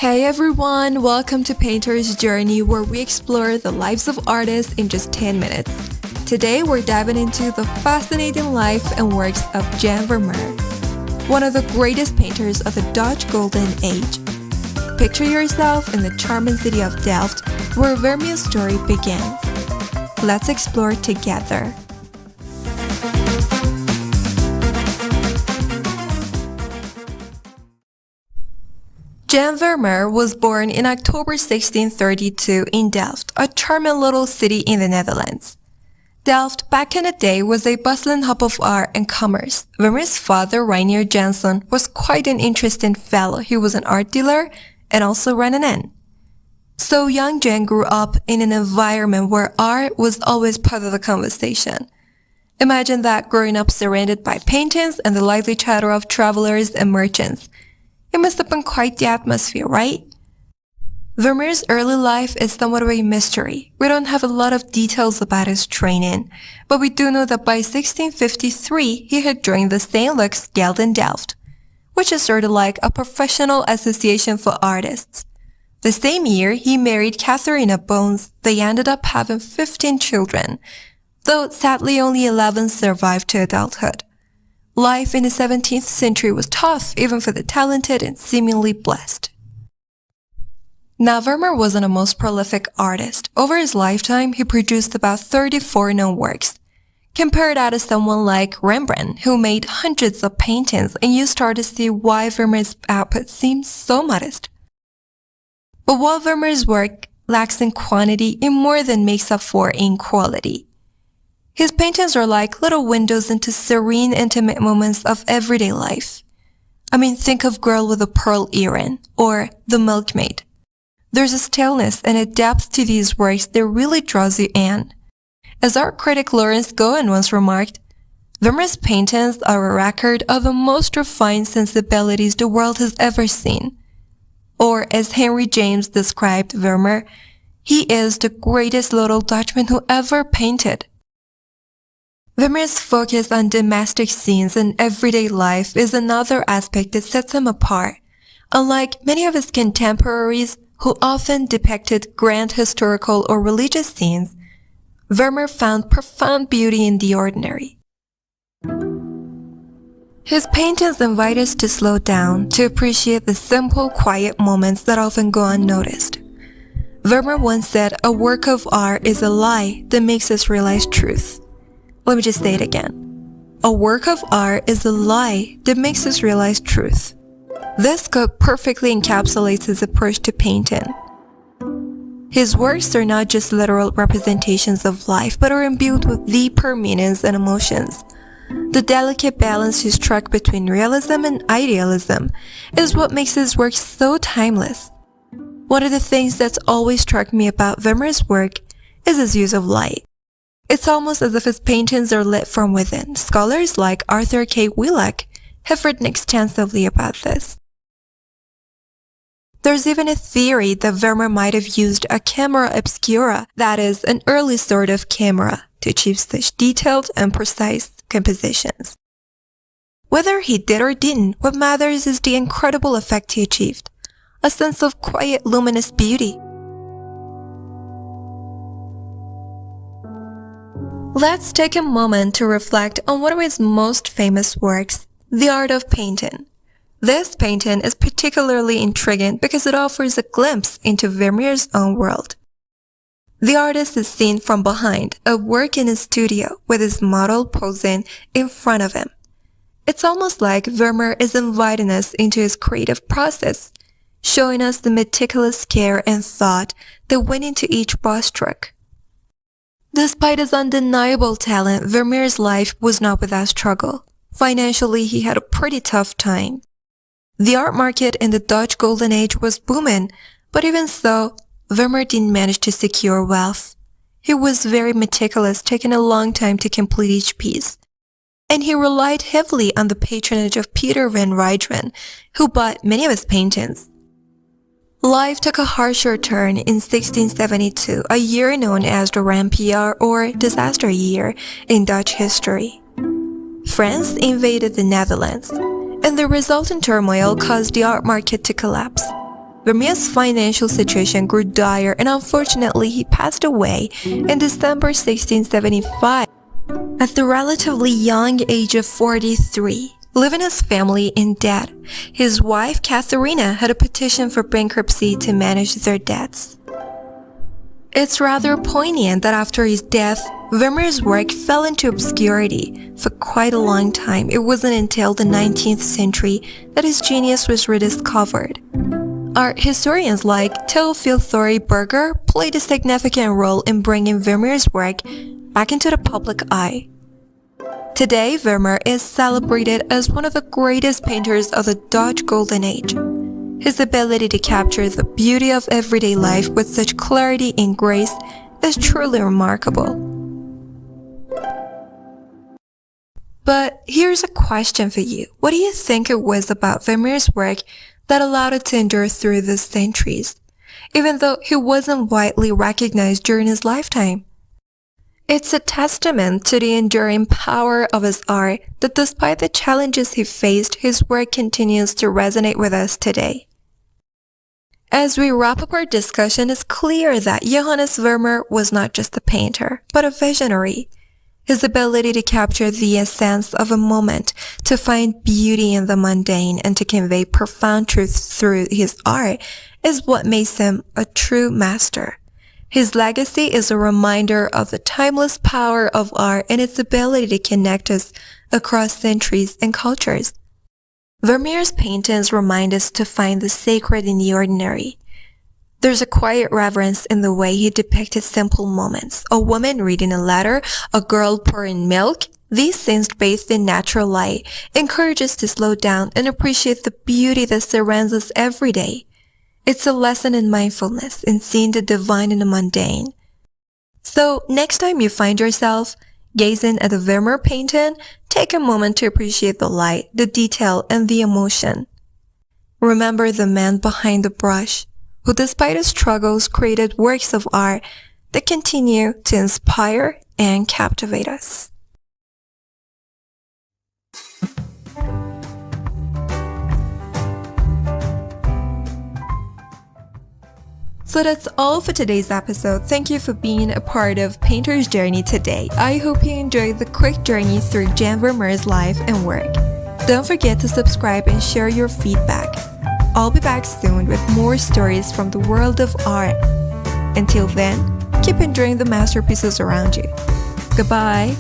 Hey everyone, welcome to Painter's Journey, where we explore the lives of artists in just 10 minutes. Today we're diving into the fascinating life and works of Jan Vermeer, one of the greatest painters of the Dutch Golden Age. Picture yourself in the charming city of Delft, where Vermeer's story begins. Let's explore together. Jan Vermeer was born in October 1632 in Delft, a charming little city in the Netherlands. Delft, back in the day, was a bustling hub of art and commerce. Vermeer's father, Reinier Janson, was quite an interesting fellow. He was an art dealer and also ran an inn. So young Jan grew up in an environment where art was always part of the conversation. Imagine that, growing up surrounded by paintings and the lively chatter of travelers and merchants. It must have been quite the atmosphere, right? Vermeer's early life is somewhat of a mystery. We don't have a lot of details about his training, but we do know that by 1653 he had joined the St. Luke's Guild in Delft, which is sort of like a professional association for artists. The same year, he married Catharina Bones. They ended up having 15 children, though sadly only 11 survived to adulthood. Life in the 17th century was tough, even for the talented and seemingly blessed. Now, Vermeer wasn't a most prolific artist. Over his lifetime, he produced about 34 known works. Compare that to someone like Rembrandt, who made hundreds of paintings, and you start to see why Vermeer's output seems so modest. But while Vermeer's work lacks in quantity, it more than makes up for in quality. His paintings are like little windows into serene, intimate moments of everyday life. I mean, think of Girl with a Pearl Earring or The Milkmaid. There's a stillness and a depth to these works that really draws you in. As art critic Lawrence Gowen once remarked, Vermeer's paintings are a record of the most refined sensibilities the world has ever seen. Or, as Henry James described Vermeer, he is the greatest little Dutchman who ever painted. Vermeer's focus on domestic scenes and everyday life is another aspect that sets him apart. Unlike many of his contemporaries who often depicted grand historical or religious scenes, Vermeer found profound beauty in the ordinary. His paintings invite us to slow down, to appreciate the simple, quiet moments that often go unnoticed. Vermeer once said, "A work of art is a lie that makes us realize truth." Let me just say it again. A work of art is a lie that makes us realize truth. This quote perfectly encapsulates his approach to painting. His works are not just literal representations of life, but are imbued with deeper meanings and emotions. The delicate balance he struck between realism and idealism is what makes his work so timeless. One of the things that's always struck me about Vermeer's work is his use of light. It's almost as if his paintings are lit from within. Scholars like Arthur K. Wheelock have written extensively about this. There's even a theory that Vermeer might have used a camera obscura, that is, an early sort of camera, to achieve such detailed and precise compositions. Whether he did or didn't, what matters is the incredible effect he achieved, a sense of quiet, luminous beauty. Let's take a moment to reflect on one of his most famous works, The Art of Painting. This painting is particularly intriguing because it offers a glimpse into Vermeer's own world. The artist is seen from behind, at work in his studio, with his model posing in front of him. It's almost like Vermeer is inviting us into his creative process, showing us the meticulous care and thought that went into each brushstroke. Despite his undeniable talent, Vermeer's life was not without struggle. Financially, he had a pretty tough time. The art market in the Dutch Golden Age was booming, but even so, Vermeer didn't manage to secure wealth. He was very meticulous, taking a long time to complete each piece. And he relied heavily on the patronage of Peter van Rijn, who bought many of his paintings. Life took a harsher turn in 1672, a year known as the Rampjaar or disaster year in Dutch history. France invaded the Netherlands, and the resultant turmoil caused the art market to collapse. Vermeer's financial situation grew dire and unfortunately he passed away in December 1675 at the relatively young age of 43. Leaving his family in debt, his wife Katharina had a petition for bankruptcy to manage their debts. It's rather poignant that after his death, Vermeer's work fell into obscurity for quite a long time. It wasn't until the 19th century that his genius was rediscovered. Art historians like Theophil Thorey-Berger played a significant role in bringing Vermeer's work back into the public eye. Today, Vermeer is celebrated as one of the greatest painters of the Dutch Golden Age. His ability to capture the beauty of everyday life with such clarity and grace is truly remarkable. But here's a question for you. What do you think it was about Vermeer's work that allowed it to endure through the centuries, even though he wasn't widely recognized during his lifetime? It's a testament to the enduring power of his art that despite the challenges he faced, his work continues to resonate with us today. As we wrap up our discussion, it's clear that Johannes Vermeer was not just a painter, but a visionary. His ability to capture the essence of a moment, to find beauty in the mundane, and to convey profound truths through his art is what makes him a true master. His legacy is a reminder of the timeless power of art and its ability to connect us across centuries and cultures. Vermeer's paintings remind us to find the sacred in the ordinary. There's a quiet reverence in the way he depicted simple moments. A woman reading a letter, a girl pouring milk. These scenes bathed in natural light encourage us to slow down and appreciate the beauty that surrounds us every day. It's a lesson in mindfulness, in seeing the divine in the mundane. So next time you find yourself gazing at a Vermeer painting, take a moment to appreciate the light, the detail, and the emotion. Remember the man behind the brush, who despite his struggles created works of art that continue to inspire and captivate us. So that's all for today's episode. Thank you for being a part of Painter's Journey today. I hope you enjoyed the quick journey through Jan Vermeer's life and work. Don't forget to subscribe and share your feedback. I'll be back soon with more stories from the world of art. Until then, keep enjoying the masterpieces around you. Goodbye.